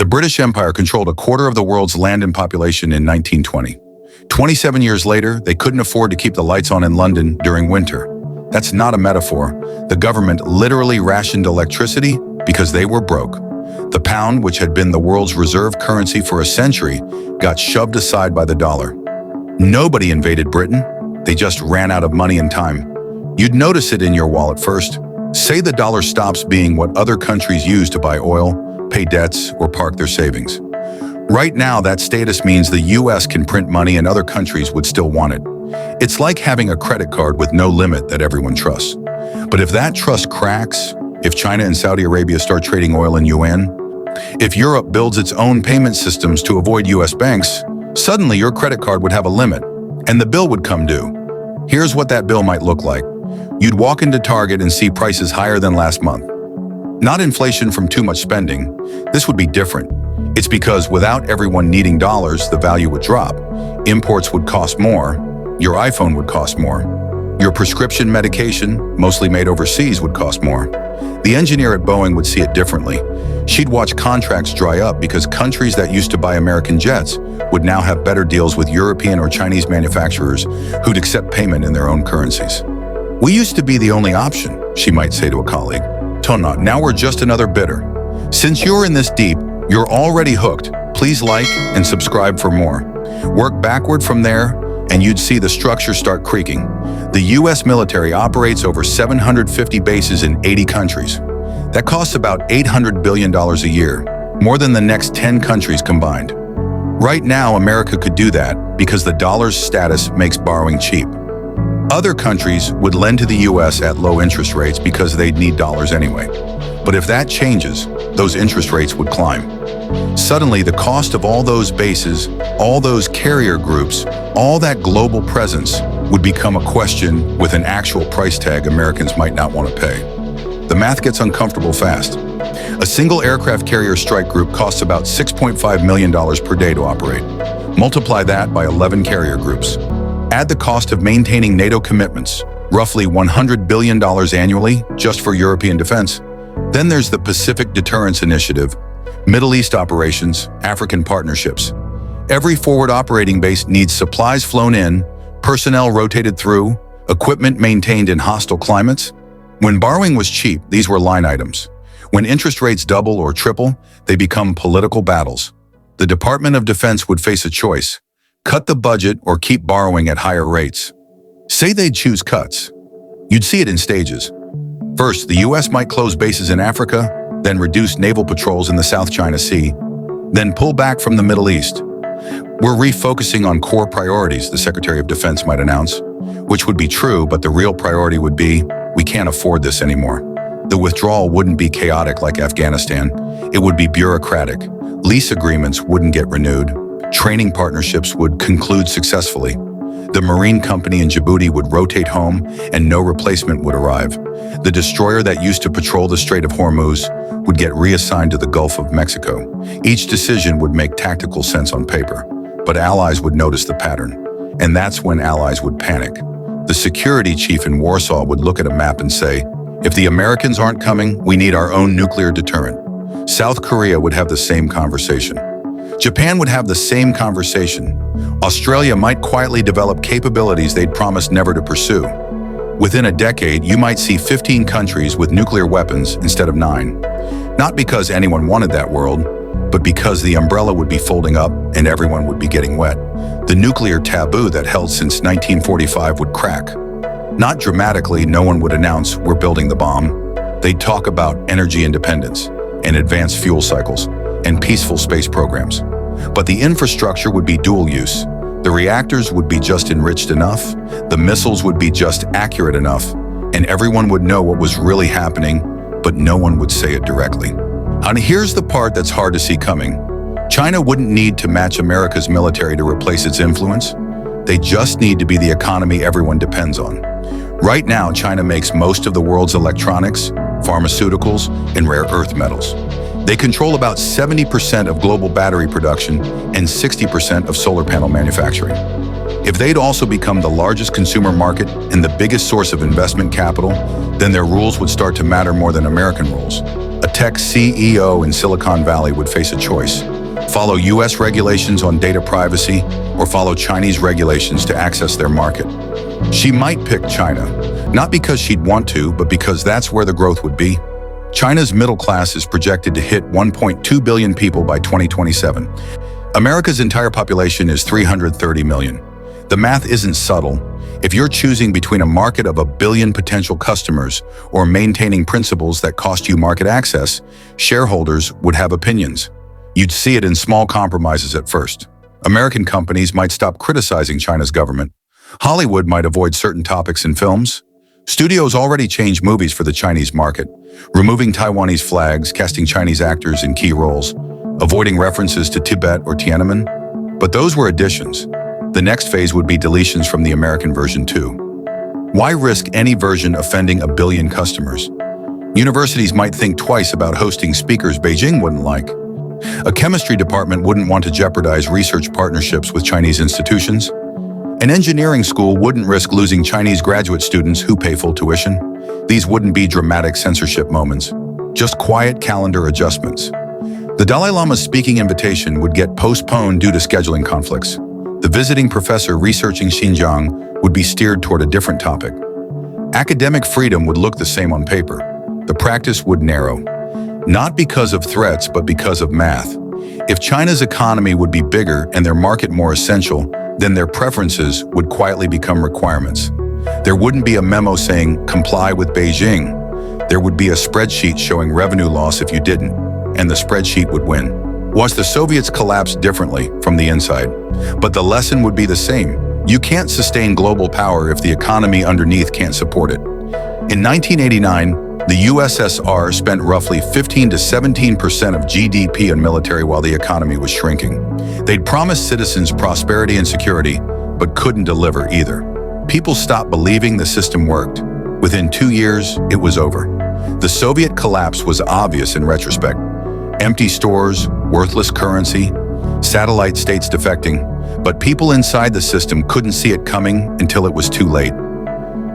The British Empire controlled a quarter of the world's land and population in 1920. 27 years later, they couldn't afford to keep the lights on in London during winter. That's not a metaphor. The government literally rationed electricity because they were broke. The pound, which had been the world's reserve currency for a century, got shoved aside by the dollar. Nobody invaded Britain. They just ran out of money and time. You'd notice it in your wallet first. Say the dollar stops being what other countries use to buy oil, pay debts, or park their savings. Right now, that status means the US can print money and other countries would still want it. It's like having a credit card with no limit that everyone trusts. But if that trust cracks, if China and Saudi Arabia start trading oil in yuan, if Europe builds its own payment systems to avoid US banks, suddenly your credit card would have a limit, and the bill would come due. Here's what that bill might look like. You'd walk into Target and see prices higher than last month. Not inflation from too much spending. This would be different. It's because without everyone needing dollars, the value would drop. Imports would cost more. Your iPhone would cost more. Your prescription medication, mostly made overseas, would cost more. The engineer at Boeing would see it differently. She'd watch contracts dry up because countries that used to buy American jets would now have better deals with European or Chinese manufacturers who'd accept payment in their own currencies. We used to be the only option, she might say to a colleague. Tona, now we're just another bidder. Since you're in this deep, you're already hooked. Please like and subscribe for more. Work backward from there, and you'd see the structure start creaking. The US military operates over 750 bases in 80 countries. That costs about $800 billion a year, more than the next 10 countries combined. Right now, America could do that because the dollar's status makes borrowing cheap. Other countries would lend to the US at low interest rates because they'd need dollars anyway. But if that changes, those interest rates would climb. Suddenly, the cost of all those bases, all those carrier groups, all that global presence would become a question with an actual price tag Americans might not want to pay. The math gets uncomfortable fast. A single aircraft carrier strike group costs about $6.5 million per day to operate. Multiply that by 11 carrier groups. Add the cost of maintaining NATO commitments, roughly $100 billion annually just for European defense. Then there's the Pacific Deterrence Initiative, Middle East operations, African partnerships. Every forward operating base needs supplies flown in, personnel rotated through, equipment maintained in hostile climates. When borrowing was cheap, these were line items. When interest rates double or triple, they become political battles. The Department of Defense would face a choice: cut the budget or keep borrowing at higher rates. Say they'd choose cuts. You'd see it in stages. First, the US might close bases in Africa, then reduce naval patrols in the South China Sea, then pull back from the Middle East. We're refocusing on core priorities, the Secretary of Defense might announce, which would be true, but the real priority would be, we can't afford this anymore. The withdrawal wouldn't be chaotic like Afghanistan. It would be bureaucratic. Lease agreements wouldn't get renewed. Training partnerships would conclude successfully. The marine company in Djibouti would rotate home and no replacement would arrive. The destroyer that used to patrol the Strait of Hormuz would get reassigned to the Gulf of Mexico. Each decision would make tactical sense on paper, but allies would notice the pattern. And that's when allies would panic. The security chief in Warsaw would look at a map and say, if the Americans aren't coming, we need our own nuclear deterrent. South Korea would have the same conversation. Japan would have the same conversation. Australia might quietly develop capabilities they'd promised never to pursue. Within a decade, you might see 15 countries with nuclear weapons instead of 9. Not because anyone wanted that world, but because the umbrella would be folding up and everyone would be getting wet. The nuclear taboo that held since 1945 would crack. Not dramatically, no one would announce, we're building the bomb. They'd talk about energy independence and advanced fuel cycles and peaceful space programs. But the infrastructure would be dual use. The reactors would be just enriched enough, the missiles would be just accurate enough, and everyone would know what was really happening, but no one would say it directly. And here's the part that's hard to see coming. China wouldn't need to match America's military to replace its influence. They just need to be the economy everyone depends on. Right now, China makes most of the world's electronics, pharmaceuticals, and rare earth metals. They control about 70% of global battery production and 60% of solar panel manufacturing. If they'd also become the largest consumer market and the biggest source of investment capital, then their rules would start to matter more than American rules. A tech CEO in Silicon Valley would face a choice: follow US regulations on data privacy or follow Chinese regulations to access their market. She might pick China, not because she'd want to, but because that's where the growth would be. China's middle class is projected to hit 1.2 billion people by 2027. America's entire population is 330 million. The math isn't subtle. If you're choosing between a market of 1 billion potential customers or maintaining principles that cost you market access, shareholders would have opinions. You'd see it in small compromises at first. American companies might stop criticizing China's government. Hollywood might avoid certain topics in films. Studios already changed movies for the Chinese market, removing Taiwanese flags, casting Chinese actors in key roles, avoiding references to Tibet or Tiananmen. But those were additions. The next phase would be deletions from the American version too. Why risk any version offending 1 billion customers? Universities might think twice about hosting speakers Beijing wouldn't like. A chemistry department wouldn't want to jeopardize research partnerships with Chinese institutions. An engineering school wouldn't risk losing Chinese graduate students who pay full tuition. These wouldn't be dramatic censorship moments, just quiet calendar adjustments. The Dalai Lama's speaking invitation would get postponed due to scheduling conflicts. The visiting professor researching Xinjiang would be steered toward a different topic. Academic freedom would look the same on paper. The practice would narrow, not because of threats, but because of math. If China's economy would be bigger and their market more essential, then their preferences would quietly become requirements. There wouldn't be a memo saying, comply with Beijing. There would be a spreadsheet showing revenue loss if you didn't, and the spreadsheet would win. Watch the Soviets collapse differently from the inside, but the lesson would be the same. You can't sustain global power if the economy underneath can't support it. In 1989, the USSR spent roughly 15 to 17% of GDP on military while the economy was shrinking. They'd promised citizens prosperity and security, but couldn't deliver either. People stopped believing the system worked. Within 2 years, it was over. The Soviet collapse was obvious in retrospect. Empty stores, worthless currency, satellite states defecting, but people inside the system couldn't see it coming until it was too late.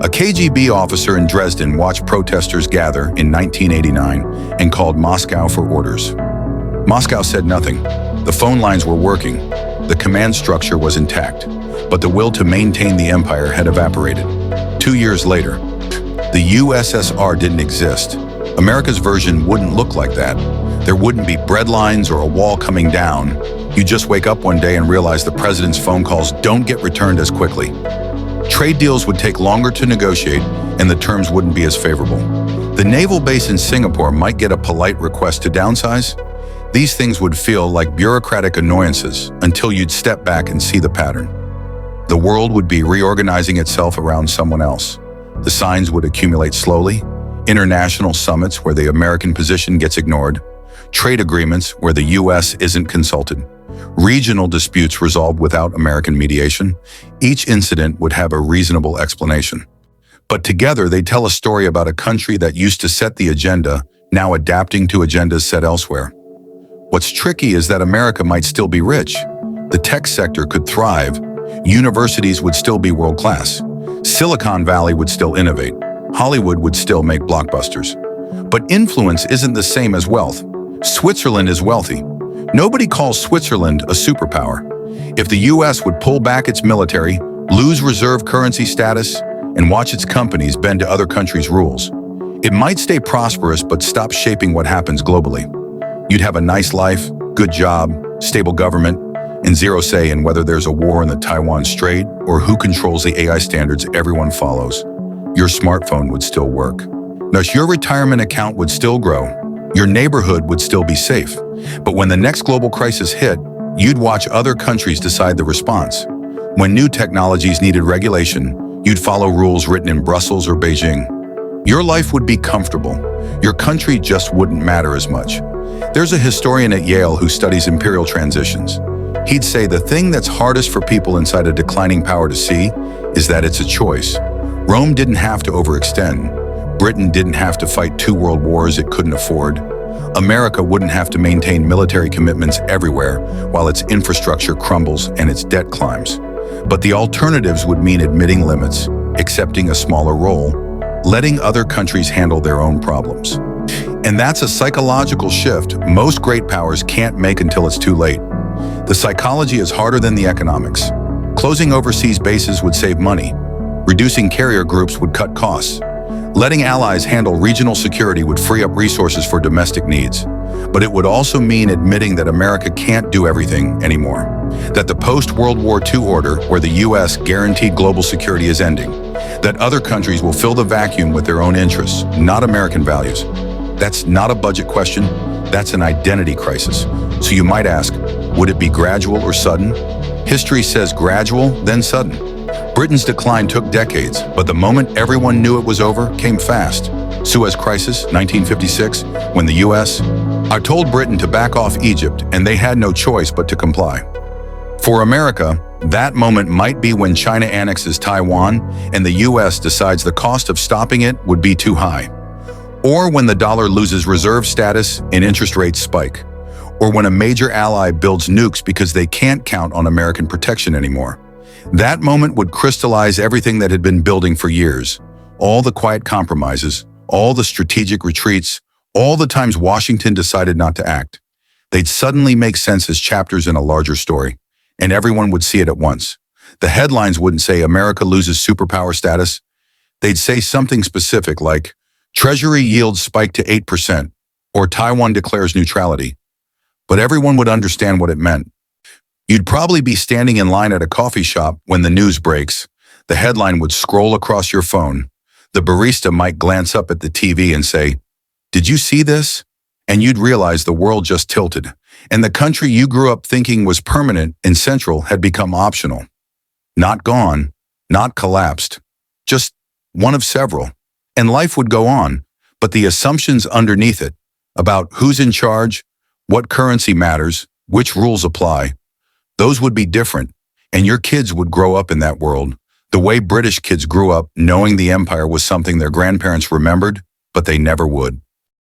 A KGB officer in Dresden watched protesters gather in 1989 and called Moscow for orders. Moscow said nothing. The phone lines were working. The command structure was intact, but the will to maintain the empire had evaporated. 2 years later, the USSR didn't exist. America's version wouldn't look like that. There wouldn't be breadlines or a wall coming down. You just wake up one day and realize the president's phone calls don't get returned as quickly. Trade deals would take longer to negotiate, and the terms wouldn't be as favorable. The naval base in Singapore might get a polite request to downsize. These things would feel like bureaucratic annoyances until you'd step back and see the pattern. The world would be reorganizing itself around someone else. The signs would accumulate slowly. International summits where the American position gets ignored. Trade agreements where the US isn't consulted. Regional disputes resolved without American mediation. Each incident would have a reasonable explanation. But together they tell a story about a country that used to set the agenda, now adapting to agendas set elsewhere. What's tricky is that America might still be rich. The tech sector could thrive. Universities would still be world-class. Silicon Valley would still innovate. Hollywood would still make blockbusters. But influence isn't the same as wealth. Switzerland is wealthy. Nobody calls Switzerland a superpower. If the US would pull back its military, lose reserve currency status, and watch its companies bend to other countries' rules, it might stay prosperous but stop shaping what happens globally. You'd have a nice life, good job, stable government, and zero say in whether there's a war in the Taiwan Strait or who controls the AI standards everyone follows. Your smartphone would still work. Thus, your retirement account would still grow. Your neighborhood would still be safe. But when the next global crisis hit, you'd watch other countries decide the response. When new technologies needed regulation, you'd follow rules written in Brussels or Beijing. Your life would be comfortable. Your country just wouldn't matter as much. There's a historian at Yale who studies imperial transitions. He'd say the thing that's hardest for people inside a declining power to see is that it's a choice. Rome didn't have to overextend. Britain didn't have to fight 2 world wars it couldn't afford. America wouldn't have to maintain military commitments everywhere while its infrastructure crumbles and its debt climbs. But the alternatives would mean admitting limits, accepting a smaller role, letting other countries handle their own problems. And that's a psychological shift most great powers can't make until it's too late. The psychology is harder than the economics. Closing overseas bases would save money. Reducing carrier groups would cut costs. Letting allies handle regional security would free up resources for domestic needs. But it would also mean admitting that America can't do everything anymore. That the post-World War II order, where the US guaranteed global security, is ending. That other countries will fill the vacuum with their own interests, not American values. That's not a budget question, that's an identity crisis. So you might ask, would it be gradual or sudden? History says gradual, then sudden. Britain's decline took decades, but the moment everyone knew it was over came fast. Suez Crisis, 1956, when the US told Britain to back off Egypt, and they had no choice but to comply. For America, that moment might be when China annexes Taiwan and the US decides the cost of stopping it would be too high. Or when the dollar loses reserve status and interest rates spike. Or when a major ally builds nukes because they can't count on American protection anymore. That moment would crystallize everything that had been building for years. All the quiet compromises, all the strategic retreats, all the times Washington decided not to act. They'd suddenly make sense as chapters in a larger story, and everyone would see it at once. The headlines wouldn't say America loses superpower status. They'd say something specific like, Treasury yields spike to 8%, or Taiwan declares neutrality. But everyone would understand what it meant. You'd probably be standing in line at a coffee shop when the news breaks. The headline would scroll across your phone. The barista might glance up at the TV and say, "Did you see this?" And you'd realize the world just tilted, and the country you grew up thinking was permanent and central had become optional. Not gone, not collapsed, just one of several. And life would go on, but the assumptions underneath it, about who's in charge, what currency matters, which rules apply, those would be different, and your kids would grow up in that world, the way British kids grew up knowing the empire was something their grandparents remembered, but they never would.